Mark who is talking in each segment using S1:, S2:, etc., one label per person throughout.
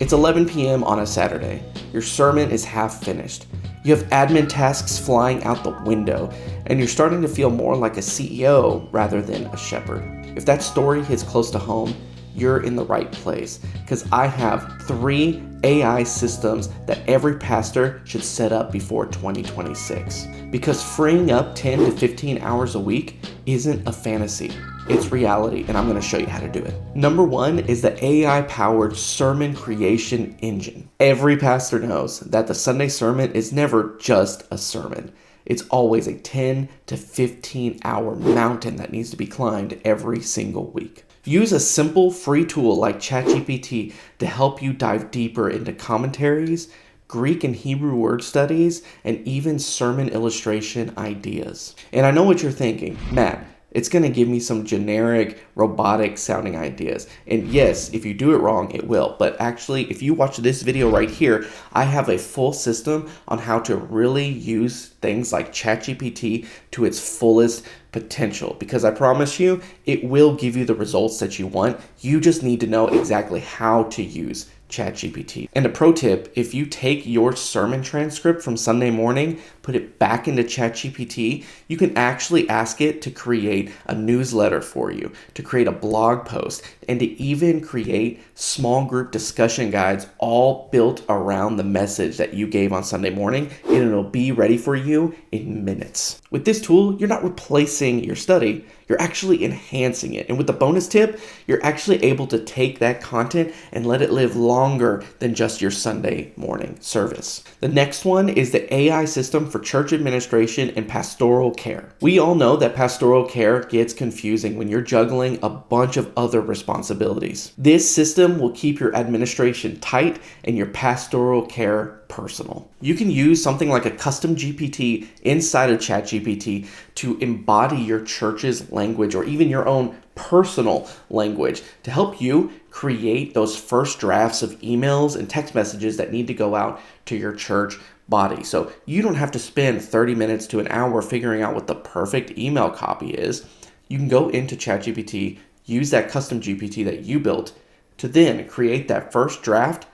S1: It's 11 p.m. on a Saturday. Your sermon is half finished. You have admin tasks flying out the window, and you're starting to feel more like a CEO rather than a shepherd. If that story hits close to home, you're in the right place, because I have 3 AI systems that every pastor should set up before 2026. Because freeing up 10 to 15 hours a week isn't a fantasy. It's reality, and I'm going to show you how to do it. Number 1 is the AI-powered sermon creation engine. Every pastor knows that the Sunday sermon is never just a sermon. It's always a 10 to 15 hour mountain that needs to be climbed every single week. Use a simple free tool like ChatGPT to help you dive deeper into commentaries, Greek and Hebrew word studies, and even sermon illustration ideas. And I know what you're thinking, Matt, it's going to give me some generic, robotic sounding ideas. And yes, if you do it wrong, it will. But actually, if you watch this video right here, I have a full system on how to really use things like ChatGPT to its fullest potential. Because I promise you, it will give you the results that you want. You just need to know exactly how to use ChatGPT. And a pro tip, if you take your sermon transcript from Sunday morning, put it back into ChatGPT, you can actually ask it to create a newsletter for you, to create a blog post, and to even create small group discussion guides all built around the message that you gave on Sunday morning, and it'll be ready for you in minutes. With this tool, you're not replacing your study, you're actually enhancing it. And with the bonus tip, you're actually able to take that content and let it live longer than just your Sunday morning service. The next one is the AI system for church administration and pastoral care. We all know that pastoral care gets confusing when you're juggling a bunch of other responsibilities. This system will keep your administration tight and your pastoral care personal. You can use something like a custom GPT inside of ChatGPT to embody your church's language or even your own personal language to help you create those first drafts of emails and text messages that need to go out to your church body. So you don't have to spend 30 minutes to an hour figuring out what the perfect email copy is. You can go into ChatGPT, use that custom GPT that you built to then create that first draft,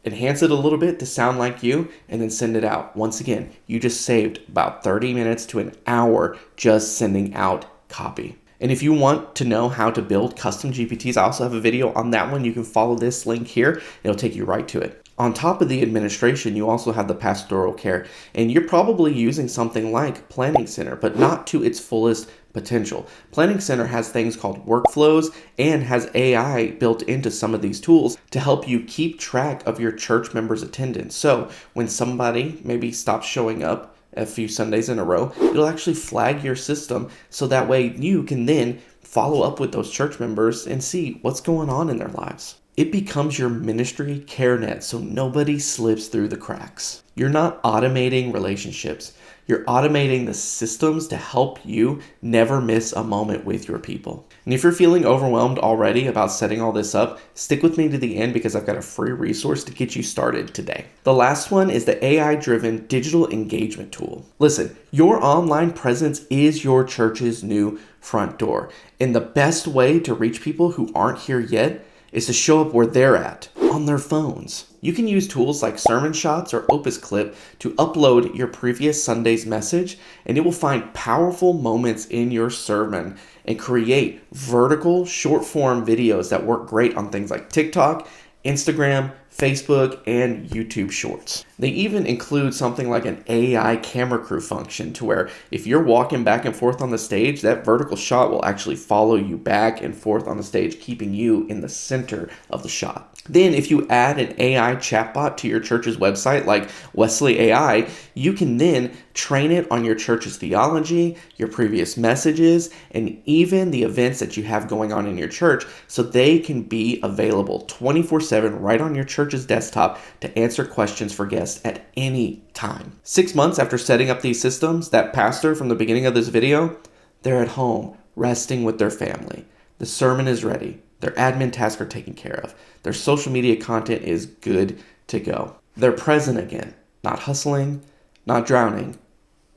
S1: enhance it a little bit to sound like you, and then send it out. Once again, you just saved about 30 minutes to an hour just sending out copy. And if you want to know how to build custom GPTs, I also have a video on that one. You can follow this link here. It'll take you right to it. On top of the administration, you also have the pastoral care, and you're probably using something like Planning Center, but not to its fullest potential. Planning Center has things called workflows and has AI built into some of these tools to help you keep track of your church members' attendance. So when somebody maybe stops showing up a few Sundays in a row, it'll actually flag your system so that way you can then follow up with those church members and see what's going on in their lives. It becomes your ministry care net so nobody slips through the cracks. You're not automating relationships. You're automating the systems to help you never miss a moment with your people. And if you're feeling overwhelmed already about setting all this up, stick with me to the end because I've got a free resource to get you started today. The last one is the AI-driven digital engagement tool. Listen, your online presence is your church's new front door. And the best way to reach people who aren't here yet is to show up where they're at, on their phones. You can use tools like Sermon Shots or Opus Clip to upload your previous Sunday's message, and it will find powerful moments in your sermon and create vertical short-form videos that work great on things like TikTok, Instagram, Facebook, and YouTube Shorts. They even include something like an AI camera crew function to where if you're walking back and forth on the stage, that vertical shot will actually follow you back and forth on the stage, keeping you in the center of the shot. Then if you add an AI chatbot to your church's website like Wesley AI, you can then train it on your church's theology, your previous messages, and even the events that you have going on in your church so they can be available 24/7 right on your church's desktop to answer questions for guests at any time. 6 months after setting up these systems, that pastor from the beginning of this video, they're at home resting with their family. The sermon is ready. Their admin tasks are taken care of. Their social media content is good to go. They're present again, not hustling, not drowning,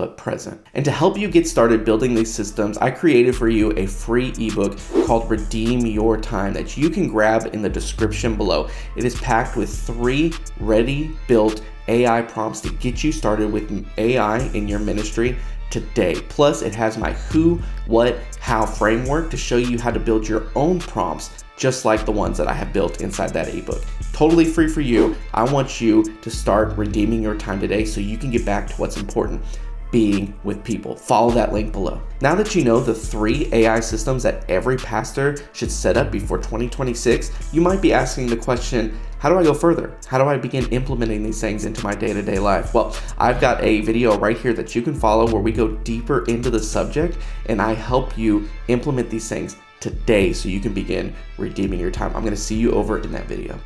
S1: but present. And to help you get started building these systems, I created for you a free ebook called Redeem Your Time that you can grab in the description below. It is packed with 3 ready-built AI prompts to get you started with AI in your ministry today. Plus, it has my who, what, how framework to show you how to build your own prompts, just like the ones that I have built inside that ebook. Totally free for you. I want you to start redeeming your time today so you can get back to what's important: being with people. Follow that link below. Now that you know the 3 AI systems that every pastor should set up before 2026, you might be asking the question, how do I go further? How do I begin implementing these things into my day-to-day life? Well, I've got a video right here that you can follow where we go deeper into the subject and I help you implement these things today so you can begin redeeming your time. I'm gonna see you over in that video.